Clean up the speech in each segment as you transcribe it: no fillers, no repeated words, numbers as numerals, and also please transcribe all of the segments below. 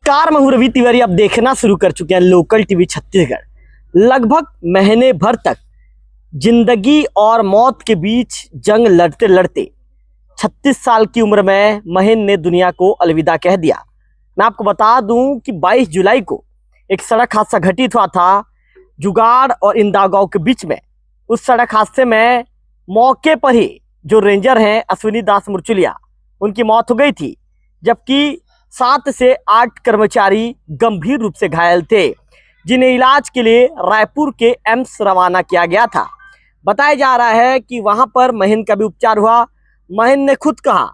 नमस्कार, मैं हूं रवि तिवारी। आप देखना शुरू कर चुके हैं लोकल टीवी छत्तीसगढ़। लगभग महीने भर तक जिंदगी और मौत के बीच जंग लड़ते लड़ते 36 साल की उम्र में महीन ने दुनिया को अलविदा कह दिया। मैं आपको बता दूं कि 22 जुलाई को एक सड़क हादसा घटित हुआ था जुगाड़ और इंदाव गांव के बीच में। उस सड़क हादसे में मौके पर ही जो रेंजर हैं अश्विनी दास मुरचुलिया, उनकी मौत हो गई थी, जबकि 7 से 8 कर्मचारी गंभीर रूप से घायल थे, जिन्हें इलाज के लिए रायपुर के एम्स रवाना किया गया था। बताया जा रहा है कि वहां पर महीन का भी उपचार हुआ। महीन ने खुद कहा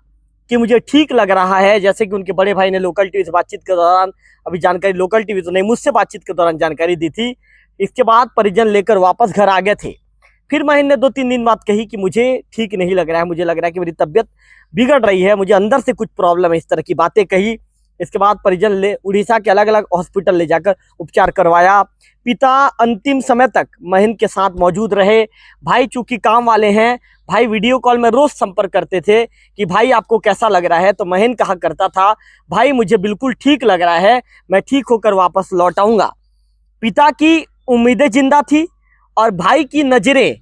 कि मुझे ठीक लग रहा है, जैसे कि उनके बड़े भाई ने लोकल टीवी से बातचीत के दौरान अभी जानकारी, लोकल टीवी तो नहीं, मुझसे बातचीत के दौरान जानकारी दी थी। इसके बाद परिजन लेकर वापस घर आ गए थे। फिर महीन ने 2-3 दिन बाद कही कि मुझे ठीक नहीं लग रहा है, मुझे लग रहा है कि मेरी तबीयत बिगड़ रही है, मुझे अंदर से कुछ प्रॉब्लम है, इस तरह की बातें कही। इसके बाद परिजन ले उड़ीसा के अलग अलग हॉस्पिटल ले जाकर उपचार करवाया। पिता अंतिम समय तक महीन के साथ मौजूद रहे। भाई चूंकि काम वाले हैं, भाई वीडियो कॉल में रोज संपर्क करते थे कि भाई आपको कैसा लग रहा है, तो महीन कहा करता था भाई मुझे बिल्कुल ठीक लग रहा है, मैं ठीक होकर वापस लौट आऊंगा। पिता की उम्मीदें जिंदा थी और भाई की नजरें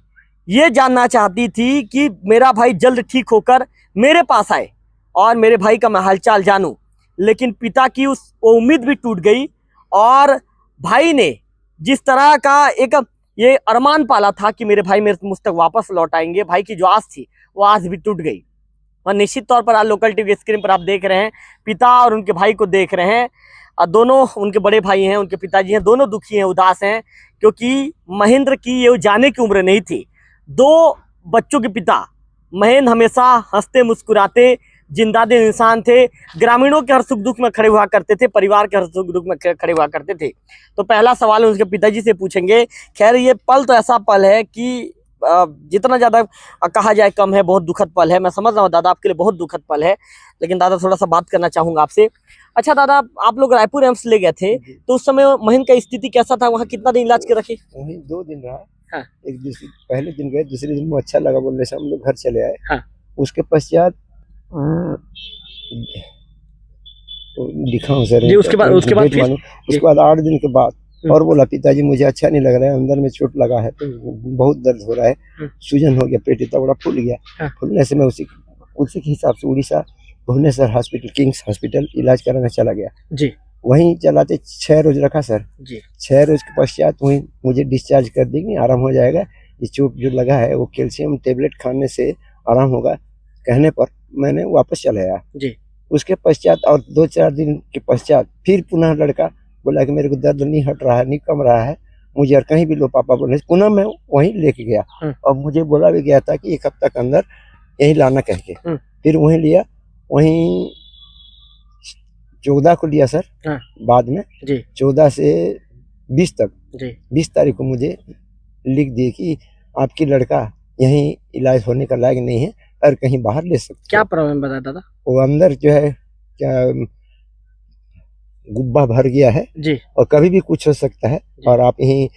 ये जानना चाहती थी कि मेरा भाई जल्द ठीक होकर मेरे पास आए और मेरे भाई का मैं हालचाल जानूं। लेकिन पिता की उस उम्मीद भी टूट गई और भाई ने जिस तरह का एक ये अरमान पाला था कि मेरे भाई मेरे मुझ तक वापस लौट आएंगे, भाई की जो आस थी वो आस भी टूट गई। और निश्चित तौर पर आज लोकल टीवी स्क्रीन पर आप देख रहे हैं, पिता और उनके भाई को देख रहे हैं। दोनों उनके बड़े भाई हैं, उनके पिताजी हैं, दोनों दुखी हैं, उदास हैं, क्योंकि महेंद्र की ये जाने की उम्र नहीं थी। 2 बच्चों के पिता महेंद्र हमेशा हंसते मुस्कुराते जिंदा दिल इंसान थे। ग्रामीणों के हर सुख दुख में खड़े हुआ करते थे, परिवार के हर सुख दुख में खड़े हुआ करते थे। तो पहला सवाल उनके पिताजी से पूछेंगे। खैर ये पल तो ऐसा पल है कि जितना ज़्यादा कहा जाए कम है, बहुत दुखद पल है। मैं समझ रहा हूँ दादा आपके लिए बहुत दुखद पल है, लेकिन दादा थोड़ा सा बात करना चाहूँगा आपसे। अच्छा दादा, आप लोग रायपुर एम्स ले गए थे, तो उस समय महीन का स्थिति कैसा था? वहाँ कितना दिन इलाज के रखे? वहीं 2 दिन रहा। हाँ। एक दूसरे पहले दिन गए, दूसरे दिन में अच्छा लगा बोलने से हम लोग घर चले आए। हाँ। उसके पश्चात तो दिखाऊं सर जी, उसके बाद उसके बाद 8 दिन के बाद और बोला पिताजी मुझे अच्छा नहीं लग रहा है, अंदर में चोट लगा है, तो बहुत दर्द हो रहा है, सूजन हो गया, पेट इतना बड़ा फूल गया। फूलने से मैं उसी के हिसाब से Orissa Bhubaneswar hospital, King's hospital इलाज कराने चला गया जी। वहीं चलाते 6 रोज रखा सर जी। 6 रोज के पश्चात वहीं मुझे डिस्चार्ज कर देंगे, आराम हो जाएगा, ये चोट जो लगा है वो कैल्शियम टेबलेट खाने से आराम होगा कहने पर मैंने वापस चला आया जी। उसके पश्चात और 2-4 दिन के पश्चात फिर पुनः लड़का बोला कि मेरे को दर्द नहीं हट रहा है, नहीं कम रहा है, मुझे और कहीं भी लो पापा बोले। पुनः मैं वहीं लेके गया और मुझे बोला भी गया था कि 1 हफ्ता के अंदर यही लाना कह के। फिर वहीं लिया, वहीं 14 को लिया सर। बाद में जी 14 से 20 तक जी 20 तारीख को मुझे लिख दिए कि आपकी लड़का यहीं इलाज होने का लायक नहीं है और कहीं बाहर ले सकते। क्या प्रॉब्लम बताया दादा? वो अंदर जो है क्या गुब्बा भर गया है जी, और कभी भी कुछ हो सकता है और आप यहीं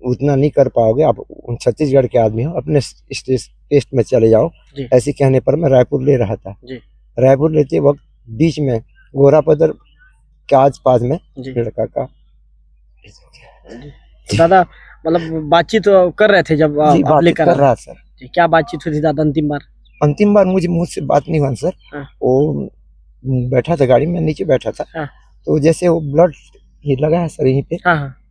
उतना नहीं कर पाओगे, आप छत्तीसगढ़ के आदमी हो, अपने टेस्ट में चले जाओ। ऐसे कहने पर मैं रायपुर ले रहा था जी। रायपुर लेते वक्त बीच में गोरापदर के आस-पास में लड़का का दादा मतलब बातचीत कर रहे थे जब आप लेकर कर रहा सर। क्या बातचीत हुई थी दादा अंतिम बार मुझे मुझसे बात नहीं हुआ सर। वो बैठा था गाड़ी में, नीचे बैठा था, तो जैसे वो ब्लड ही लगा है सर यहीं पे,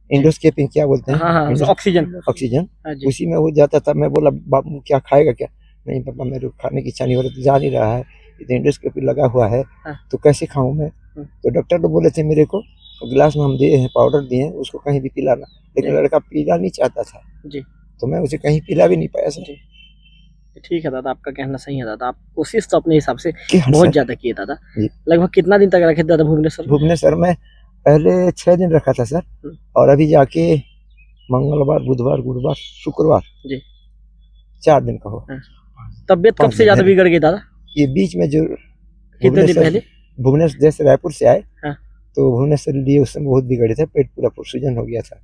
इंडोस्कोपिंग क्या बोलते हैं, ऑक्सीजन उसी में वो जाता था। मैं बोला बाबू क्या खाएगा क्या? नहीं पापा मेरे को खाने की इच्छा नहीं हो रही, तो जा नहीं रहा है, इंडोस्कोपी लगा हुआ है तो कैसे खाऊं मैं? तो डॉक्टर तो बोले थे मेरे को गिलास में हम दिए हैं, पाउडर दिए हैं, उसको कहीं भी पिलाना, लेकिन लड़का पीला नहीं चाहता था जी, तो मैं उसे कहीं पिला भी नहीं पाया सर। ठीक है दादा, आपका कहना सही है दादा, आप कोशिश तो अपने हिसाब से बहुत ज्यादा किए दादा। लगभग कितना दिन तक रखे दादा भुवनेश्वर में? पहले 6 दिन रखा था सर, और अभी जाके मंगलवार, बुधवार, गुरुवार, शुक्रवार जी 4 दिन का हो। तबीयत कब से ज्यादा बिगड़ गई दादा? ये बीच में जो कितने दिन पहले भुवनेश्वर जैसे रायपुर से आए तो भुवनेश्वर लिए उस समय बहुत बिगड़े थे, पेट पूरा सूजन हो गया था।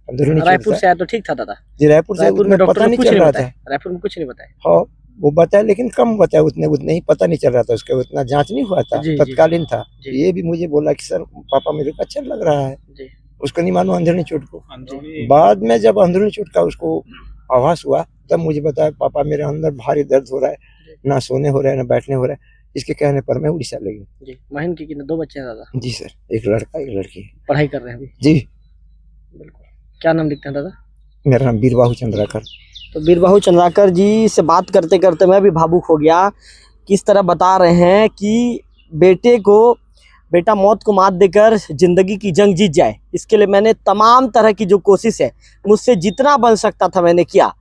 रायपुर से आया तो ठीक था दादा जी? रायपुर से में डॉक्टर पता नहीं चल रहा था, रायपुर में कुछ नहीं बताया। हाँ वो बताया, लेकिन कम बताया, उतने ही पता नहीं चल रहा था उसका, उतना जांच नहीं हुआ था, जी, जी। तत्कालीन था। जी। ये भी मुझे बोला कि सर पापा मेरे को अच्छा लग रहा है, जी। उसको नहीं मानो अंदरूनी चोट को। बाद में जब अंदरूनी चोट का उसको आभास हुआ, तब मुझे बताया पापा मेरे अंदर भारी दर्द हो रहा है, ना सोने हो रहा है ना बैठने हो रहा है। इसके कहने पर मैं उड़ीसा ले गया। जी। महेंद्र के कितने 2 बच्चे हैं दादा? जी सर, एक लड़का एक लड़की है। पढ़ाई कर रहे हैं अभी? जी। बिल्कुल। क्या नाम लिखते हैं दादा? मेरा नाम बीरबाहू चंद्राकर। तो बीरबाहू चंद्राकर जी से बात करते करते मैं भी भावुक हो गया। किस तरह बता रहे हैं कि बेटा मौत को मात देकर जिंदगी की जंग जीत जाए, इसके लिए मैंने तमाम तरह की जो कोशिश है, मुझसे जितना बन सकता था मैंने किया।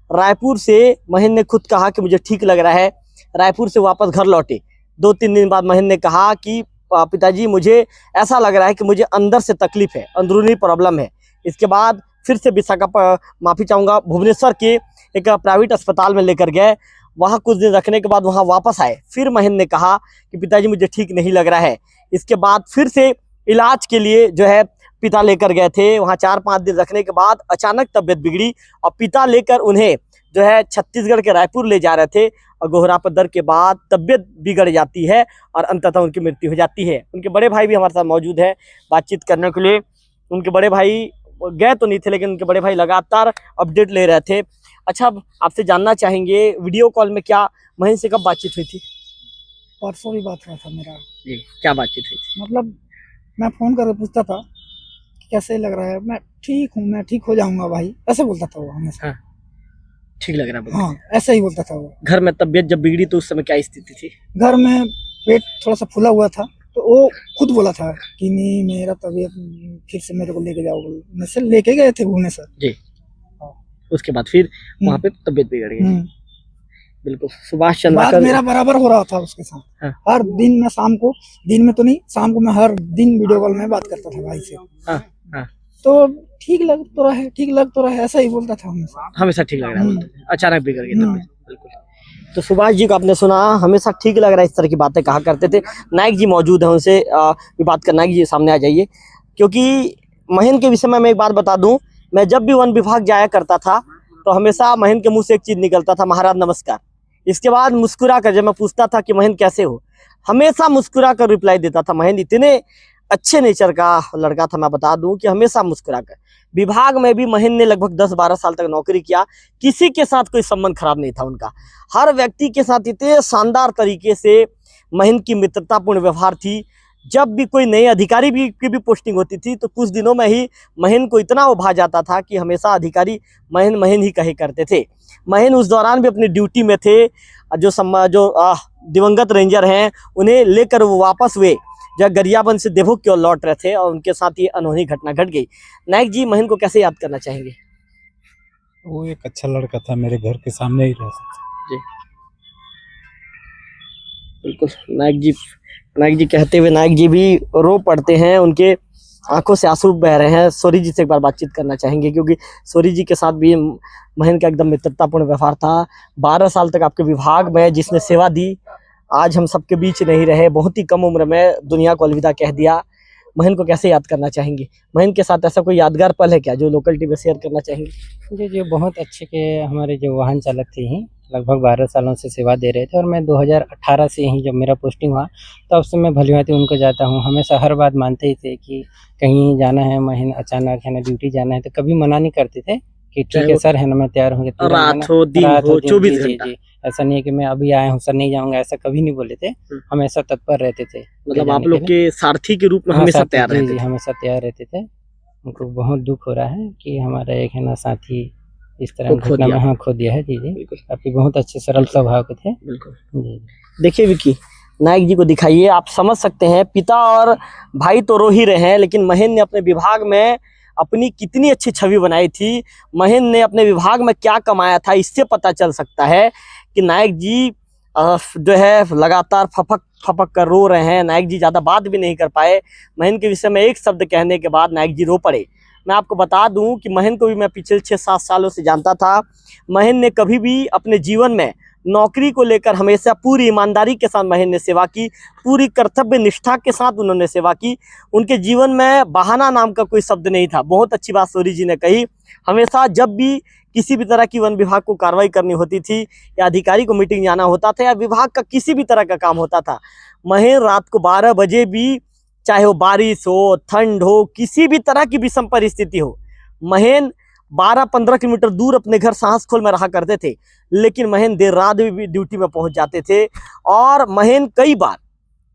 रायपुर से महेंद्र ने खुद कहा कि मुझे ठीक लग रहा है, रायपुर से वापस घर लौटे। 2-3 दिन बाद महेंद्र ने कहा कि पिताजी मुझे ऐसा लग रहा है कि मुझे अंदर से तकलीफ है, अंदरूनी प्रॉब्लम है। इसके बाद फिर से माफ़ी चाहूँगा, भुवनेश्वर के एक प्राइवेट अस्पताल में लेकर गए। वहाँ कुछ दिन रखने के बाद वहाँ वापस आए। फिर महेंद्र ने कहा कि पिताजी मुझे ठीक नहीं लग रहा है। इसके बाद फिर से इलाज के लिए जो है पिता लेकर गए थे। वहाँ 4-5 दिन रखने के बाद अचानक तबीयत बिगड़ी और पिता लेकर उन्हें जो है छत्तीसगढ़ के रायपुर ले जा रहे थे और गोहरापद्दर के बाद तबीयत बिगड़ जाती है और अंततः उनकी मृत्यु हो जाती है। उनके बड़े भाई भी हमारे साथ मौजूद है बातचीत करने के लिए। उनके बड़े भाई गए तो नहीं थे, लेकिन उनके बड़े भाई लगातार अपडेट ले रहे थे। अच्छा, आपसे जानना चाहेंगे वीडियो कॉल में क्या महेंद्र से कब बातचीत हुई थी? परसों भी बात हुआ था मेरा। जी, क्या बातचीत हुई थी? मतलब मैं फ़ोन करके पूछता था कि कैसे लग रहा है, मैं ठीक हूँ, मैं ठीक हो जाऊंगा भाई, ऐसे बोलता था वो हमेशा। हाँ, ठीक लग रहा है? हाँ, ऐसे ही बोलता था वो। घर में तबीयत जब बिगड़ी तो उस समय क्या स्थिति थी? घर में पेट थोड़ा सा फूला हुआ था, तो वो खुद बोला था कि नहीं मेरा तबीयत फिर से मेरे को लेके जाओ। मैं से लेके गए थे भुवनेश्वर जी। उसके बाद फिर वहाँ पे तबीयत बिगड़ गई। बिल्कुल। सुभाष चंद्राकर मेरा बराबर हो रहा था उसके साथ। हाँ। हर दिन मैं शाम को, दिन में तो नहीं, शाम को मैं हर दिन वीडियो कॉल में बात करता था भाई से। हाँ, हाँ। तो ठीक लग तो रहा है, ऐसा ही बोलता था हमेशा ठीक लग रहा है बोलते थे। अचानक बिगड़ गई तबीयत। बिल्कुल। तो सुभाष जी को आपने सुना, हमेशा ठीक लग रहा है, इस तरह की बातें कहा करते थे। नायक जी मौजूद हैं, उनसे भी बात करना। नायक जी सामने आ जाइए। क्योंकि महेंद्र के विषय में मैं एक बात बता दूं, मैं जब भी वन विभाग जाया करता था तो हमेशा महेंद्र के मुंह से एक चीज निकलता था, महाराज नमस्कार। इसके बाद मुस्कुरा कर जब मैं पूछता था कि महेंद्र कैसे हो, हमेशा मुस्कुरा कर रिप्लाई देता था। महेंद्र इतने अच्छे नेचर का लड़का था, मैं बता दूं कि हमेशा मुस्कुरा कर। विभाग में भी महेंद्र ने लगभग 10-12 साल तक नौकरी किया, किसी के साथ कोई संबंध खराब नहीं था उनका। हर व्यक्ति के साथ इतने शानदार तरीके से महेंद्र की मित्रतापूर्ण व्यवहार थी। जब भी कोई नए अधिकारी की भी पोस्टिंग होती थी तो कुछ दिनों में ही महेंद्र को इतना उभा जाता था कि हमेशा अधिकारी महेंद्र ही कहे करते थे। महेंद्र उस दौरान भी अपनी ड्यूटी में थे। जो दिवंगत रेंजर हैं उन्हें लेकर वो वापस हुए जब गरियाबंद से देवों की ओर लौट रहे थे और उनके साथ ये अनहोनी घटना घट गई। नायक जी, महेंद्र को कैसे याद करना चाहेंगे? वो एक अच्छा लड़का था, मेरे घर के सामने ही रहता था। जी बिल्कुल। नायक जी कहते हुए नायक जी भी रो पड़ते हैं, उनके आंखों से आंसू बह रहे हैं। सोरी जी से एक बार बातचीत करना चाहेंगे, क्योंकि सोरी जी के साथ भी महेंद्र का एकदम मित्रतापूर्ण व्यवहार था। 12 साल तक आपके विभाग में जिसने सेवा दी, आज हम सबके बीच नहीं रहे, बहुत ही कम उम्र में दुनिया को अलविदा कह दिया। महेंद्र को कैसे याद करना चाहेंगे? महेंद्र के साथ ऐसा कोई यादगार पल है क्या जो लोकल टीवी में शेयर करना चाहेंगे? जी, बहुत अच्छे के हमारे जो वाहन चालक थे ही लगभग 12 सालों से सेवा दे रहे थे, और मैं 2018 से ही जब मेरा पोस्टिंग हुआ तब से मैं भलीभांति उनको जाता हूँ। हमेशा हर बात मानते ही थे कि कहीं जाना है महीना अचानक है ना ड्यूटी जाना है तो कभी मना नहीं करते थे कि ठीक है सर है ना मैं तैयार हूँ। रात हो दिन हो 24 घंटा। ऐसा नहीं है कि मैं अभी आया हूँ सर नहीं जाऊँगा, ऐसा कभी नहीं बोले थे। हमेशा तत्पर रहते थे, मतलब आप लोग के सारथी के रूप में हमेशा तैयार रहते थे। हमेशा तैयार रहते थे। उनको बहुत दुख हो रहा है कि हमारा एक है ना साथी इस तरह घटना में खो दिया है। जी जी, काफी बहुत अच्छे सरल स्वभाव के थे। बिल्कुल। देखिए विकी, नायक जी को दिखाइए, आप समझ सकते हैं पिता और भाई तो रो ही रहे हैं, लेकिन महेंद्र ने अपने विभाग में अपनी कितनी अच्छी छवि बनाई थी। महेंद्र ने अपने विभाग में क्या कमाया था, इससे पता चल सकता है कि नायक जी जो है लगातार फपक कर रो रहे हैं। नायक जी ज़्यादा बात भी नहीं कर पाए। महेंद्र के विषय में एक शब्द कहने के बाद नायक जी रो पड़े। मैं आपको बता दूं कि महेंद्र को भी मैं पिछले 6-7 सालों से जानता था। महेंद्र ने कभी भी अपने जीवन में नौकरी को लेकर हमेशा पूरी ईमानदारी के साथ महेंद्र ने सेवा की, पूरी कर्तव्य निष्ठा के साथ उन्होंने सेवा की। उनके जीवन में बहाना नाम का कोई शब्द नहीं था। बहुत अच्छी बात सूरी जी ने कही। हमेशा जब भी किसी भी तरह की वन विभाग को कार्रवाई करनी होती थी या अधिकारी को मीटिंग जाना होता था या विभाग का किसी भी तरह का काम होता था, महेंद्र रात को 12 बजे भी, चाहे वो बारिश हो, ठंड हो, किसी भी तरह की विषम परिस्थिति हो, महेंद्र 12-15 किलोमीटर दूर अपने घर सांसखोल में रहा करते थे, लेकिन महेंद्र देर रात भी ड्यूटी में पहुंच जाते थे। और महेंद्र कई बार,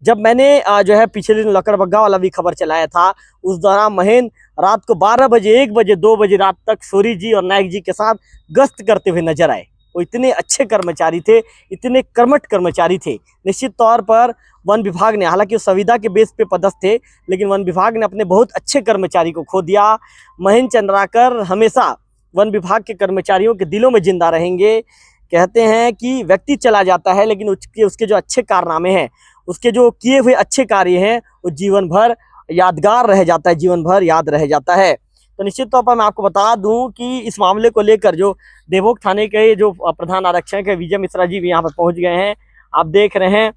जब मैंने जो है पिछले दिन लकड़बग्गा वाला भी खबर चलाया था, उस दौरान महेंद्र रात को 12 बजे, 1 बजे, 2 बजे रात तक सूरी जी और नायक जी के साथ गश्त करते हुए नजर आए। वो इतने अच्छे कर्मचारी थे, इतने कर्मठ कर्मचारी थे। निश्चित तौर पर वन विभाग ने, हालांकि वो संविदा के बेस पे पदस्थ थे, लेकिन वन विभाग ने अपने बहुत अच्छे कर्मचारी को खो दिया। महेंद्र चंद्राकर हमेशा वन विभाग के कर्मचारियों के दिलों में जिंदा रहेंगे। कहते हैं कि व्यक्ति चला जाता है, लेकिन उसके जो अच्छे कारनामे हैं, उसके जो किए हुए अच्छे कार्य हैं, वो जीवन भर यादगार रह जाता है, जीवन भर याद रह जाता है। तो निश्चित तौर पर मैं आपको बता दूं कि इस मामले को लेकर जो देवोक थाने के जो प्रधान आरक्षक है विजय मिश्रा जी भी यहाँ पर पहुँच गए हैं। आप देख रहे हैं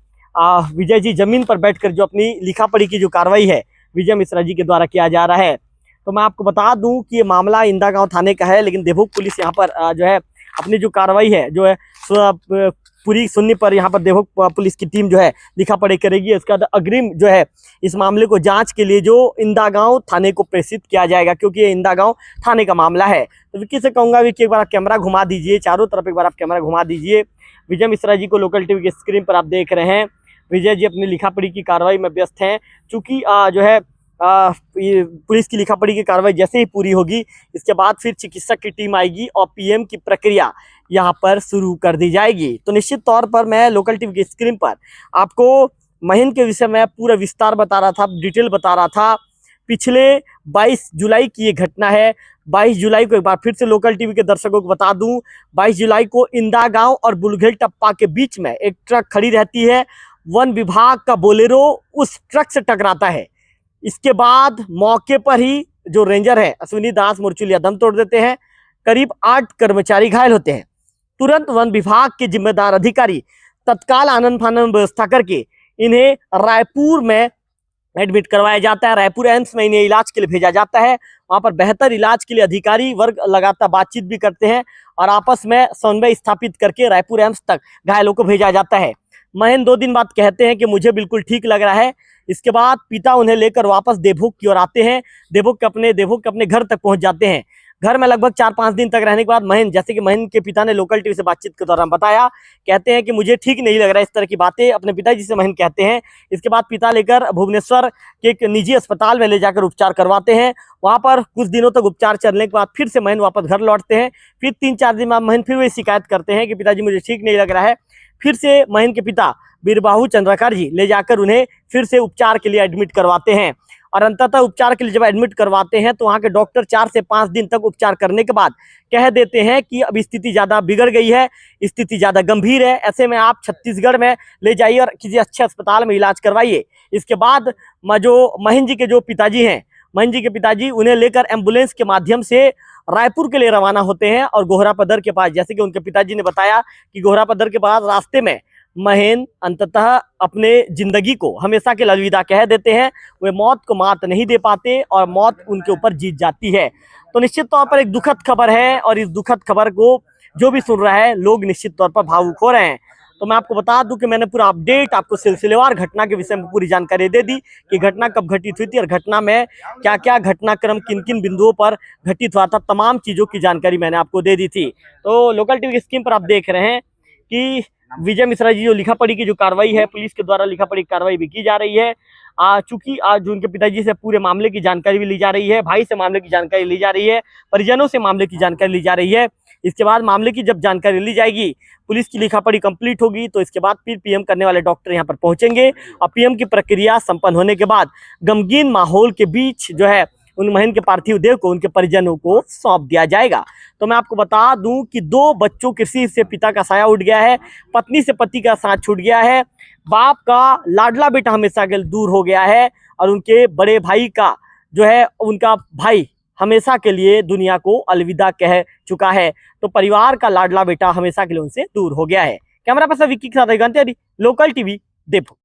विजय जी जमीन पर बैठकर जो अपनी लिखा पढ़ी की जो कार्रवाई है विजय मिश्रा जी के द्वारा किया जा रहा है। तो मैं आपको बता दूं कि ये मामला इंदा गांव थाने का है, लेकिन देवोक पुलिस यहाँ पर जो है अपनी जो कार्रवाई है, जो है पूरी सुनने पर यहाँ पर देवोक पुलिस की टीम जो है लिखा पढ़ी करेगी। इसका अग्रिम जो है इस मामले को जांच के लिए जो इंदा गांव थाने को प्रेषित किया जाएगा, क्योंकि ये इंदा गांव थाने का मामला है। तो विक्की से कहूँगा विक्की, एक बार आप कैमरा घुमा दीजिए, चारों तरफ एक बार आप कैमरा घुमा दीजिए। विजय मिश्रा जी को लोकल टीवी की स्क्रीन पर आप देख रहे हैं। विजय जी अपनी लिखा पढ़ी की कार्रवाई में व्यस्त हैं। चूँकि जो है पुलिस की लिखा पढ़ी की कार्रवाई जैसे ही पूरी होगी, इसके बाद फिर चिकित्सक की टीम आएगी और पीएम की प्रक्रिया यहाँ पर शुरू कर दी जाएगी। तो निश्चित तौर पर मैं लोकल टीवी की स्क्रीन पर आपको महेंद्र के विषय में पूरा विस्तार बता रहा था, डिटेल बता रहा था। पिछले 22 जुलाई की ये घटना है। 22 जुलाई को एक बार फिर से लोकल टीवी के दर्शकों को बता दूं, 22 जुलाई को इंदा गांव और बुलघेल टप्पा के बीच में एक ट्रक खड़ी रहती है। वन विभाग का बोलेरो उस ट्रक से टकराता है। इसके बाद मौके पर ही जो रेंजर है अश्विनी दास मुरचुलिया दम तोड़ देते हैं। करीब 8 कर्मचारी घायल होते हैं। तुरंत वन विभाग के जिम्मेदार अधिकारी तत्काल आनन फानन व्यवस्था करके इन्हें रायपुर में एडमिट करवाया जाता है। रायपुर एम्स में इन्हें इलाज के लिए भेजा जाता है। वहां पर बेहतर इलाज के लिए अधिकारी वर्ग लगातार बातचीत भी करते हैं और आपस में समन्वय स्थापित करके रायपुर एम्स तक घायलों को भेजा जाता है। महेंद्र 2 दिन बाद कहते हैं कि मुझे बिल्कुल ठीक लग रहा है। इसके बाद पिता उन्हें लेकर वापस देवोक की ओर आते हैं। देवोक के अपने घर तक पहुंच जाते हैं। घर में लगभग 4-5 दिन तक रहने के बाद महेंद्र, जैसे कि महेंद्र के पिता ने लोकल टीवी से बातचीत के दौरान बताया, कहते हैं कि मुझे ठीक नहीं लग रहा है। इस तरह की बातें अपने पिताजी से महेंद्र कहते हैं। इसके बाद पिता लेकर भुवनेश्वर के एक निजी अस्पताल में ले जाकर उपचार करवाते हैं। वहां पर कुछ दिनों तक उपचार चलने के बाद फिर से महेंद्र वापस घर लौटते हैं। फिर 3-4 दिन बाद महेंद्र फिर वही शिकायत करते हैं कि पिताजी मुझे ठीक नहीं लग रहा है। फिर से महेंद्र के पिता बीरबाहू चंद्राकर जी ले जाकर उन्हें फिर से उपचार के लिए एडमिट करवाते हैं। और अंततः उपचार के लिए जब एडमिट करवाते हैं तो वहाँ के डॉक्टर 4 से 5 दिन तक उपचार करने के बाद कह देते हैं कि अब स्थिति ज़्यादा बिगड़ गई है, स्थिति ज़्यादा गंभीर है, ऐसे में आप छत्तीसगढ़ में ले जाइए और किसी अच्छे अस्पताल में इलाज करवाइए। इसके बाद जो महेंद्र जी के जो पिताजी हैं, महेंद्र जी के पिताजी उन्हें लेकर एम्बुलेंस के माध्यम से रायपुर के लिए रवाना होते हैं। और गोहरा पदर के पास, जैसे कि उनके पिताजी ने बताया कि गोहरा पदर के पास रास्ते में महेंद्र अंततः अपने जिंदगी को हमेशा के लिए अलविदा कह देते हैं। वे मौत को मात नहीं दे पाते और मौत उनके ऊपर जीत जाती है। तो निश्चित तौर पर एक दुखद खबर है और इस दुखद खबर को जो भी सुन रहा है, लोग निश्चित तौर पर भावुक हो रहे हैं। तो मैं आपको बता दूं कि मैंने पूरा अपडेट आपको सिलसिलेवार घटना के विषय में पूरी जानकारी दे दी कि घटना कब घटित हुई थी और घटना में क्या क्या घटनाक्रम किन किन बिंदुओं पर घटित हुआ था, तमाम चीज़ों की जानकारी मैंने आपको दे दी थी। तो लोकल टीवी की स्क्रीन पर आप देख रहे हैं कि विजय मिश्रा जी जो लिखा पढ़ी की जो कार्रवाई है, पुलिस के द्वारा लिखा पढ़ी कार्रवाई भी की जा रही है। चूंकि आज उनके पिताजी से पूरे मामले की जानकारी भी ली जा रही है, भाई से मामले की जानकारी ली जा रही है, परिजनों से मामले की जानकारी ली जा रही है। इसके बाद मामले की जब जानकारी ली जाएगी, पुलिस की लिखा पढ़ी कंप्लीट होगी, तो इसके बाद फिर पीएम करने वाले डॉक्टर यहाँ पर पहुंचेंगे और पीएम की प्रक्रिया संपन्न होने के बाद गमगीन माहौल के बीच जो है उन महेंद्र के पार्थिव देह को उनके परिजनों को सौंप दिया जाएगा। तो मैं आपको बता दूं कि 2 बच्चों कृषि से पिता का साया उठ गया है, पत्नी से पति का साथ छूट गया है, बाप का लाडला बेटा हमेशा के लिए दूर हो गया है और उनके बड़े भाई का जो है उनका भाई हमेशा के लिए दुनिया को अलविदा कह चुका है। तो परिवार का लाडला बेटा हमेशा के लिए उनसे दूर हो गया है। कैमरा पर्सन विक्की के साथ लोकल टीवी देवभूमि।